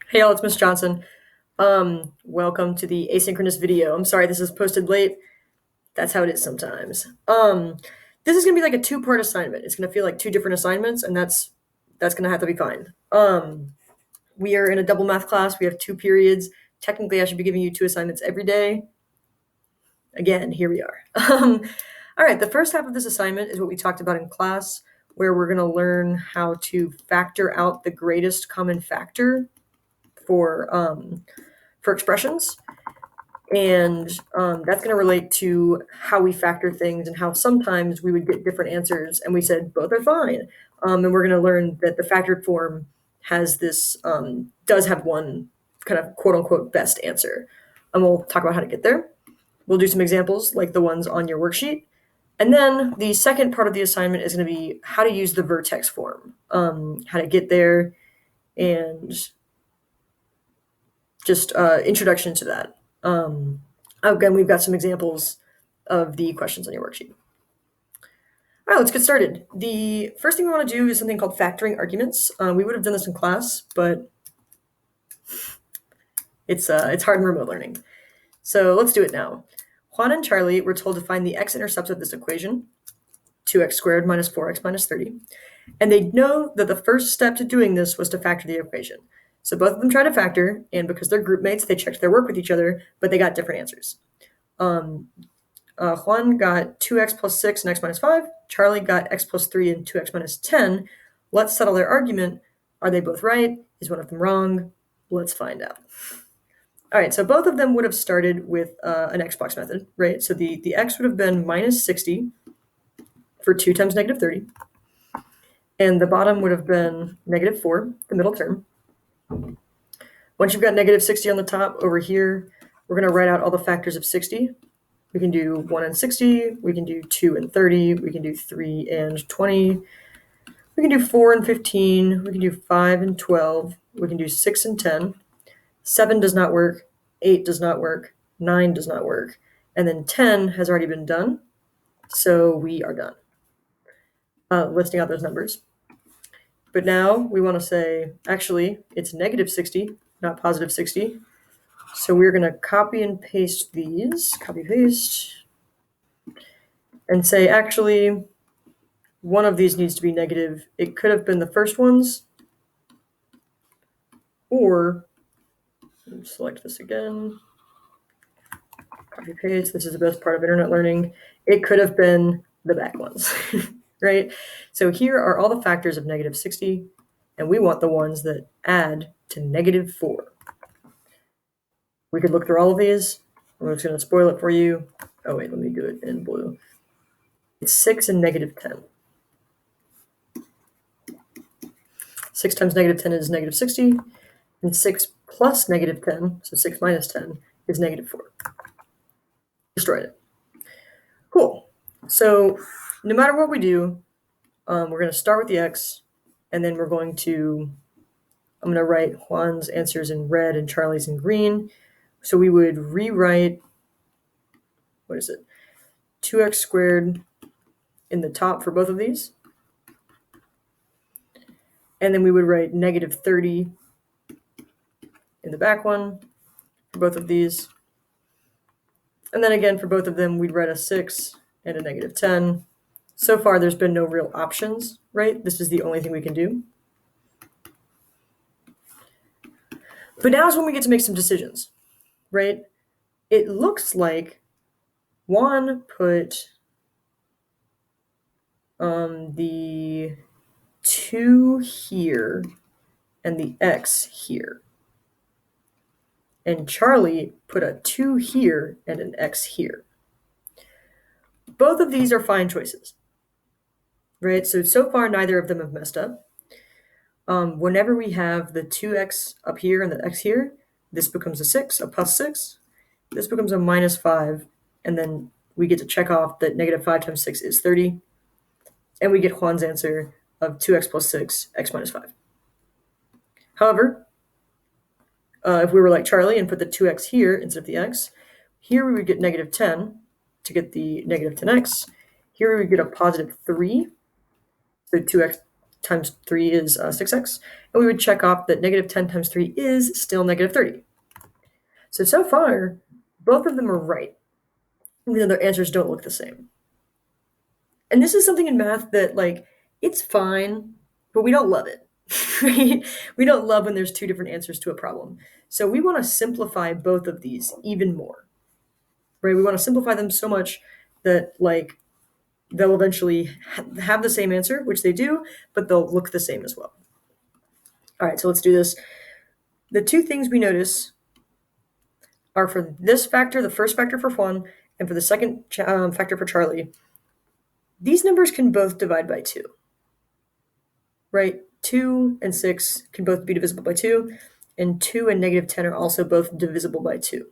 Hey y'all, it's Miss Johnson. Welcome to the asynchronous video. I'm sorry this is posted late. That's how it is sometimes. This is gonna be like a two-part assignment. It's gonna feel like two different assignments, and that's gonna have to be fine. We are in a double math class. We have two periods. Technically, I should be giving you two assignments every day. Again, here we are. All right, the first half of this assignment is what we talked about in class, where we're gonna learn how to factor out the greatest common factor for expressions. And that's going to relate to how we factor things and how sometimes we would get different answers and we said both are fine. And we're going to learn that the factored form has this, does have one kind of quote unquote best answer. And we'll talk about how to get there. We'll do some examples like the ones on your worksheet. And then the second part of the assignment is going to be how to use the vertex form, how to get there, and just introduction to that. Again, we've got some examples of the questions on your worksheet. All right, let's get started. The first thing we want to do is something called factoring arguments. We would have done this in class, but it's hard in remote learning. So let's do it now. Juan and Charlie were told to find the x-intercepts of this equation, 2x squared minus 4x minus 30. And they know that the first step to doing this was to factor the equation. So both of them tried to factor, and because they're group mates, they checked their work with each other, but they got different answers. Juan got 2x plus 6 and x minus 5. Charlie got x plus 3 and 2x minus 10. Let's settle their argument. Are they both right? Is one of them wrong? Let's find out. All right, so both of them would have started with an xbox method, right? So the x would have been minus 60 for 2 times negative 30. And the bottom would have been negative 4, the middle term. Once you've got negative 60 on the top, over here, we're going to write out all the factors of 60. We can do 1 and 60, we can do 2 and 30, we can do 3 and 20, we can do 4 and 15, we can do 5 and 12, we can do 6 and 10. 7 does not work, 8 does not work, 9 does not work, and then 10 has already been done, so we are done listing out those numbers. But now we want to say, actually, it's negative 60, not positive 60. So we're going to copy and paste these, copy, paste, and say, actually, one of these needs to be negative. It could have been the first ones, or select this again, copy, paste. This is the best part of internet learning. It could have been the back ones, right? So here are all the factors of negative 60, and we want the ones that add to negative 4. We could look through all of these. I'm just going to spoil it for you. Oh, wait, let me do it in blue. It's 6 and negative 10. 6 times negative 10 is negative 60, and 6 plus negative 10, so 6 minus 10, is negative 4. Destroyed it. Cool. So no matter what we do, we're going to start with the x, and then I'm going to write Juan's answers in red and Charlie's in green. So we would rewrite, 2x squared in the top for both of these. And then we would write negative 30 in the back one for both of these. And then again, for both of them, we'd write a 6 and a negative 10. So far, there's been no real options, right? This is the only thing we can do. But now is when we get to make some decisions, right? It looks like Juan put the 2 here and the x here. And Charlie put a 2 here and an x here. Both of these are fine choices, right? So far, neither of them have messed up. Whenever we have the 2x up here and the x here, this becomes a 6, a plus 6. This becomes a minus 5, and then we get to check off that negative 5 times 6 is 30, and we get Juan's answer of 2x plus 6, x minus 5. However, if we were like Charlie and put the 2x here instead of the x, here we would get negative 10 to get the negative 10x. Here we would get a positive 3, so 2x times 3 is 6x, and we would check off that negative 10 times 3 is still negative 30. So far, both of them are right, even though their answers don't look the same. And this is something in math that, like, it's fine, but we don't love it. Right? We don't love when there's two different answers to a problem. So we want to simplify both of these even more. Right? We want to simplify them so much that, like, they'll eventually have the same answer, which they do, but they'll look the same as well. All right, so let's do this. The two things we notice are for this factor, the first factor for Juan, and for the second factor for Charlie, these numbers can both divide by 2. Right? 2 and 6 can both be divisible by 2, and 2 and negative 10 are also both divisible by 2.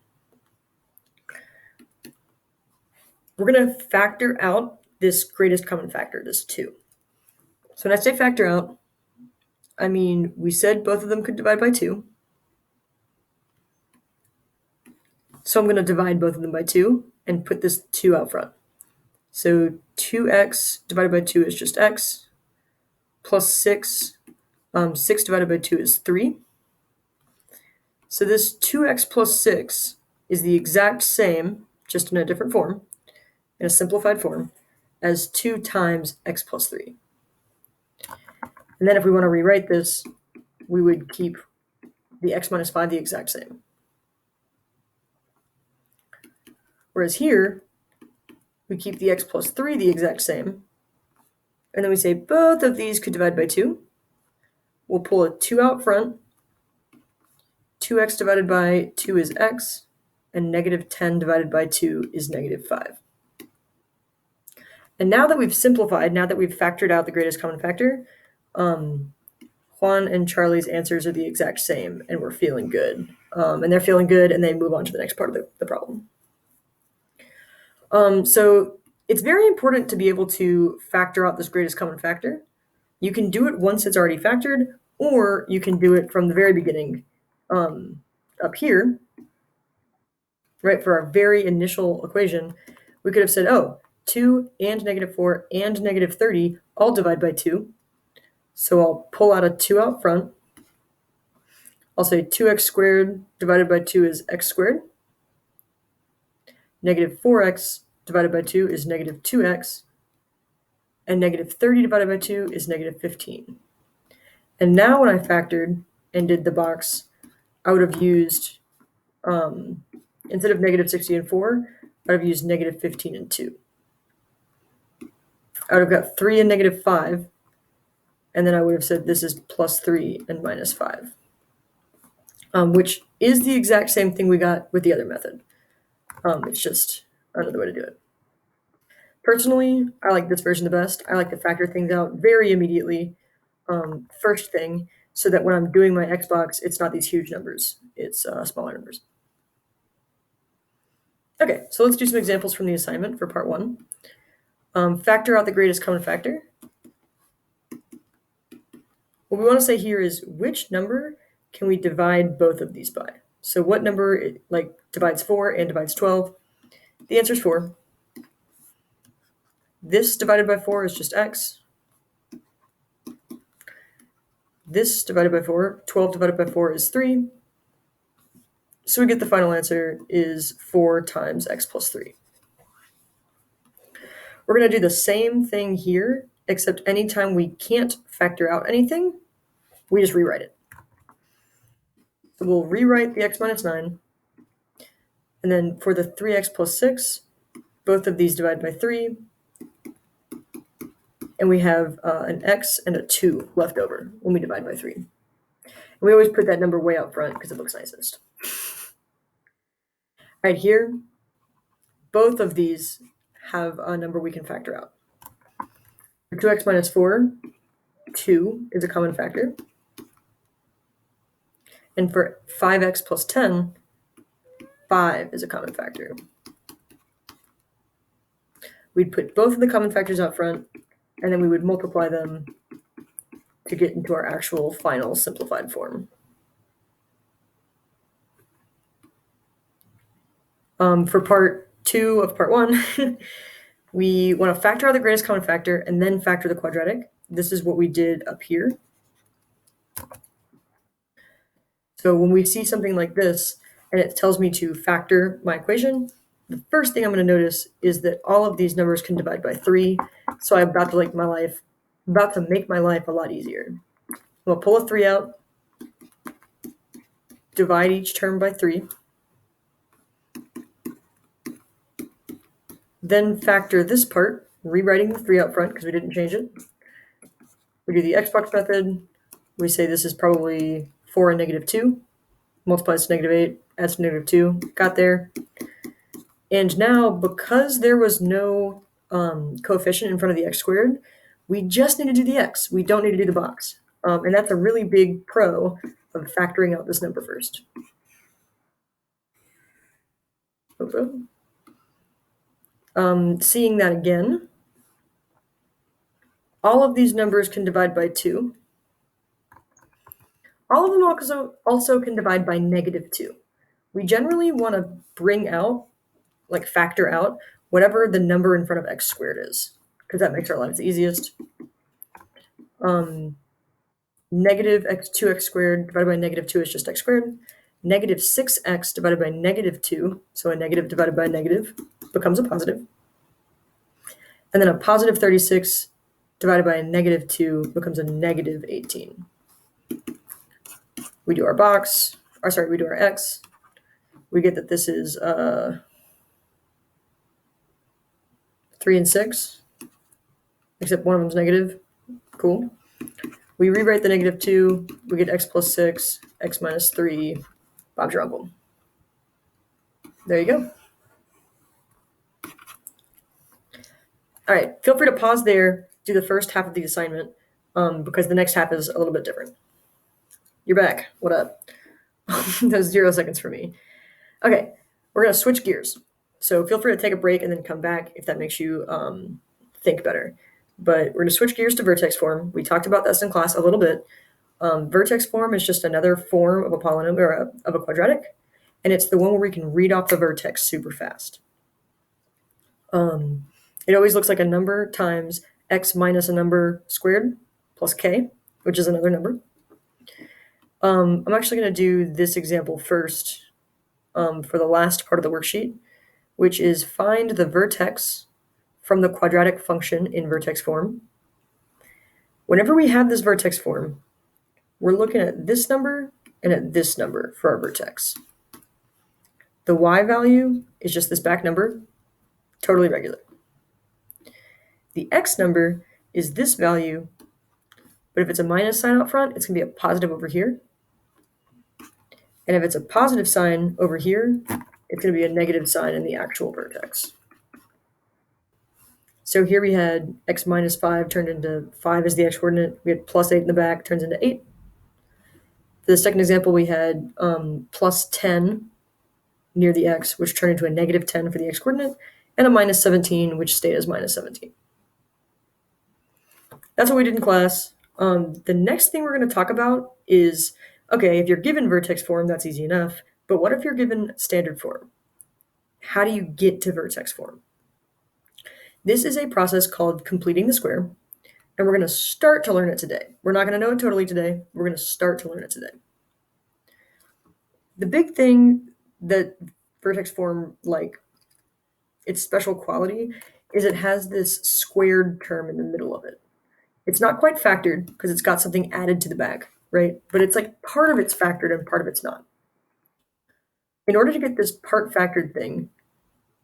We're going to factor out this greatest common factor, this 2. So when I say factor out, I mean we said both of them could divide by 2. So I'm going to divide both of them by 2 and put this 2 out front. So 2x divided by 2 is just x, plus 6. 6 divided by 2 is 3. So this 2x plus 6 is the exact same, just in a different form, in a simplified form, as 2 times x plus 3. And then if we want to rewrite this, we would keep the x minus 5 the exact same. Whereas here, we keep the x plus 3 the exact same. And then we say both of these could divide by 2. We'll pull a 2 out front. 2x divided by 2 is x, and negative 10 divided by 2 is negative 5. And now that we've simplified, now that we've factored out the greatest common factor, Juan and Charlie's answers are the exact same, and we're feeling good. And they're feeling good, and they move on to the next part of the problem. So it's very important to be able to factor out this greatest common factor. You can do it once it's already factored, or you can do it from the very beginning up here, right? For our very initial equation, we could have said, oh, 2 and negative 4 and negative 30 all divide by 2. So I'll pull out a 2 out front. I'll say 2x squared divided by 2 is x squared. Negative 4x divided by 2 is negative 2x. And negative 30 divided by 2 is negative 15. And now when I factored and did the box, I would have used, instead of negative 60 and 4, I would have used negative 15 and 2. I would have got 3 and negative 5, and then I would have said this is plus 3 and minus 5, which is the exact same thing we got with the other method. It's just another way to do it. Personally, I like this version the best. I like to factor things out very immediately, first thing, so that when I'm doing my Xbox, it's not these huge numbers. It's smaller numbers. Okay, so let's do some examples from the assignment for part 1. Factor out the greatest common factor. What we want to say here is which number can we divide both of these by? So what number divides 4 and divides 12? The answer is 4. This divided by 4 is just x. This divided by 4, 12 divided by 4 is 3. So we get the final answer is 4 times x plus 3. We're going to do the same thing here, except anytime we can't factor out anything, we just rewrite it. So we'll rewrite the x minus 9. And then for the 3x plus 6, both of these divide by 3. And we have an x and a 2 left over when we divide by 3. And we always put that number way out front because it looks nicest. Right here, both of these have a number we can factor out. For 2x minus 4, 2 is a common factor. And for 5x plus 10, 5 is a common factor. We'd put both of the common factors out front, and then we would multiply them to get into our actual final simplified form. For part 2 of part 1, we want to factor out the greatest common factor and then factor the quadratic. this is what we did up here. So when we see something like this and it tells me to factor my equation, the first thing I'm going to notice is that all of these numbers can divide by 3. So I'm about to make my life a lot easier. We'll pull a 3 out, divide each term by 3, then factor this part, rewriting the 3 out front because we didn't change it. We do the Xbox method. We say this is probably 4 and negative 2. Multiplies to negative 8, adds to negative 2. Got there. And now, because there was no coefficient in front of the x squared, we just need to do the x. We don't need to do the box. And that's a really big pro of factoring out this number first. Seeing that again, all of these numbers can divide by 2. All of them also can divide by negative 2. We generally want to bring out, like factor out, whatever the number in front of x squared is, because that makes our lives easiest. Negative 2x squared divided by negative 2 is just x squared. Negative 6x divided by negative 2, so a negative divided by a negative becomes a positive. And then a positive 36 divided by a negative 2 becomes a negative 18. We do our box, we do our x. We get that this is 3 and 6, except one of them's negative. Cool. We rewrite the negative 2, we get x plus 6, x minus 3, Bob's your uncle. There you go. All right, feel free to pause there, do the first half of the assignment, because the next half is a little bit different. You're back. What up? Those 0 seconds for me. Okay, we're going to switch gears. So feel free to take a break and then come back if that makes you think better. But we're going to switch gears to vertex form. We talked about this in class a little bit. Vertex form is just another form of a polynomial or of a quadratic, and it's the one where we can read off the vertex super fast. It always looks like a number times x minus a number squared plus k, which is another number. I'm actually going to do this example first for the last part of the worksheet, which is find the vertex from the quadratic function in vertex form. Whenever we have this vertex form, we're looking at this number and at this number for our vertex. The y value is just this back number, totally regular. The x number is this value, but if it's a minus sign out front, it's going to be a positive over here. And if it's a positive sign over here, it's going to be a negative sign in the actual vertex. So here we had x minus 5 turned into 5 as the x coordinate. We had plus 8 in the back, turns into 8. For the second example, we had plus 10 near the x, which turned into a negative 10 for the x coordinate, and a minus 17, which stayed as minus 17. That's what we did in class. The next thing we're going to talk about is, okay, if you're given vertex form, that's easy enough. But what if you're given standard form? How do you get to vertex form? This is a process called completing the square, and we're going to start to learn it today. We're not going to know it totally today. We're going to start to learn it today. The big thing that vertex form, like its special quality, is it has this squared term in the middle of it. It's not quite factored because it's got something added to the back, right? But it's like part of it's factored and part of it's not. In order to get this part factored thing,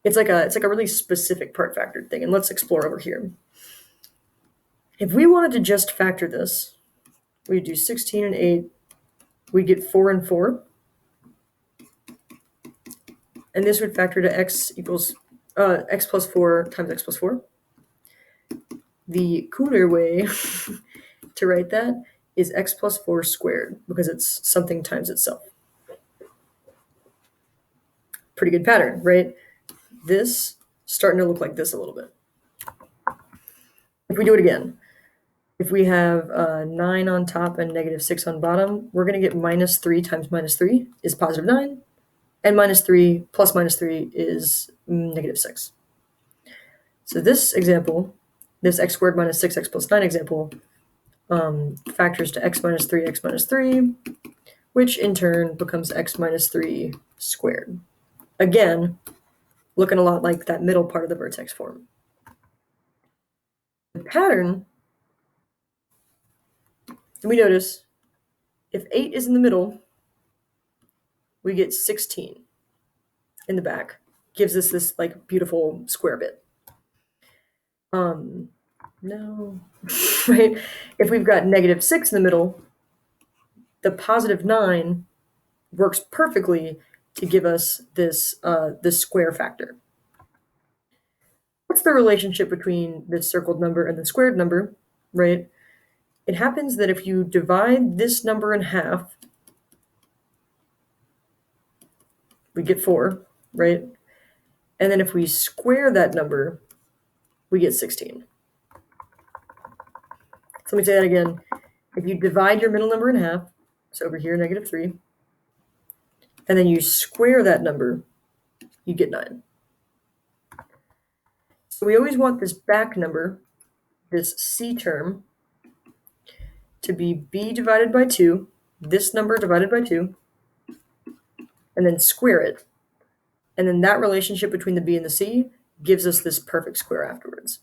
it's like a really specific part factored thing, and let's explore over here. If we wanted to just factor this, we'd do 16 and 8, we'd get 4 and 4, and this would factor to x equals x plus 4 times x plus 4. The cooler way to write that is x plus 4 squared, because it's something times itself. Pretty good pattern, right? This starting to look like this a little bit. If we do it again, if we have 9 on top and negative 6 on bottom, we're going to get minus 3 times minus 3 is positive 9, and minus 3 plus minus 3 is negative 6. So this example, this x squared minus 6x plus 9 example, factors to x minus 3, which in turn becomes x minus 3 squared. Again, looking a lot like that middle part of the vertex form. The pattern, we notice if 8 is in the middle, we get 16 in the back. Gives us this like beautiful square bit. No, right? If we've got -6 in the middle, the +9 works perfectly to give us this square factor. What's the relationship between this circled number and the squared number, right? It happens that if you divide this number in half, we get 4, right? And then if we square that number, we get 16. So let me say that again. If you divide your middle number in half, so over here, -3, and then you square that number, you get 9. So we always want this back number, this c term, to be b divided by 2, this number divided by 2, and then square it. And then that relationship between the b and the c gives us this perfect square afterwards.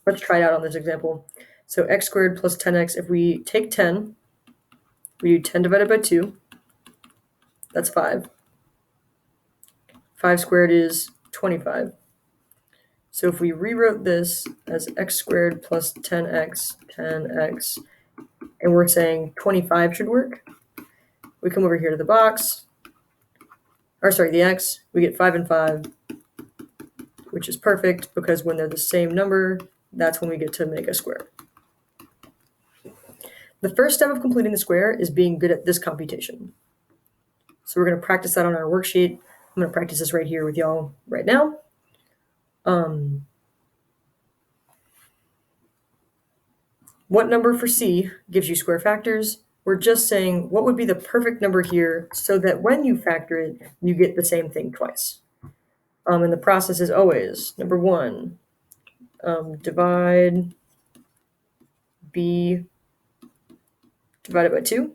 Let's try it out on this example. So x squared plus 10x, if we take 10, we do 10 divided by 2, that's 5. 5 squared is 25. So if we rewrote this as x squared plus 10x, and we're saying 25 should work, we come over here to the box, or sorry, the x, we get 5 and 5, which is perfect because when they're the same number, that's when we get to make a square. The first step of completing the square is being good at this computation. So we're going to practice that on our worksheet. I'm going to practice this right here with y'all right now. What number for C gives you square factors? We're just saying what would be the perfect number here so that when you factor it, you get the same thing twice. And the process is always, number 1, divide B divided by 2,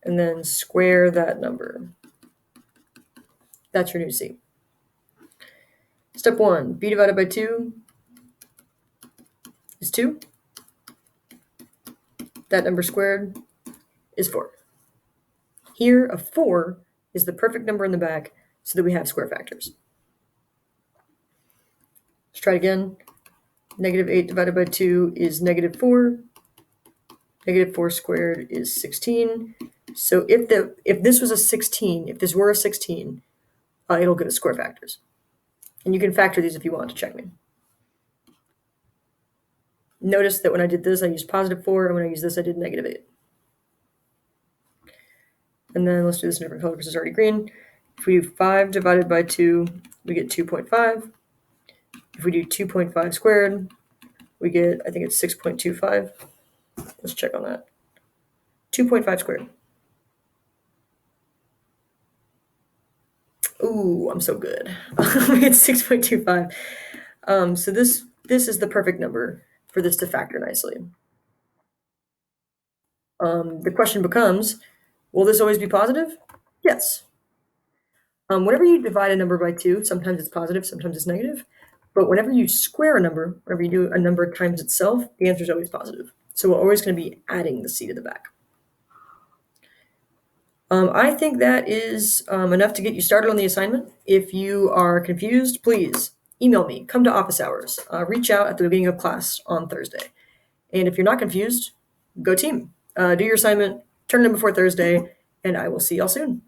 and then square that number. That's your new C. Step 1, B divided by 2 is 2. That number squared is 4. Here, a 4 is the perfect number in the back so that we have square factors. Let's try it again. -8 divided by 2 is -4. -4 squared is 16. So if this was a 16, if this were a 16, it'll get us square factors. And you can factor these if you want to check me. Notice that when I did this, I used +4, and when I used this, I did -8. And then let's do this in a different color because it's already green. If we do 5 divided by 2, we get 2.5. If we do 2.5 squared, we get, I think it's 6.25. Let's check on that. 2.5 squared. Ooh, I'm so good. We get 6.25. So this is the perfect number for this to factor nicely. The question becomes, will this always be positive? Yes. Whenever you divide a number by 2, sometimes it's positive, sometimes it's negative. But whenever you square a number, whenever you do a number times itself, the answer is always positive. So we're always going to be adding the c to the back. I think that is enough to get you started on the assignment. If you are confused, please email me, come to office hours, reach out at the beginning of class on Thursday. And if you're not confused, go team. Do your assignment, turn it in before Thursday, and I will see y'all soon.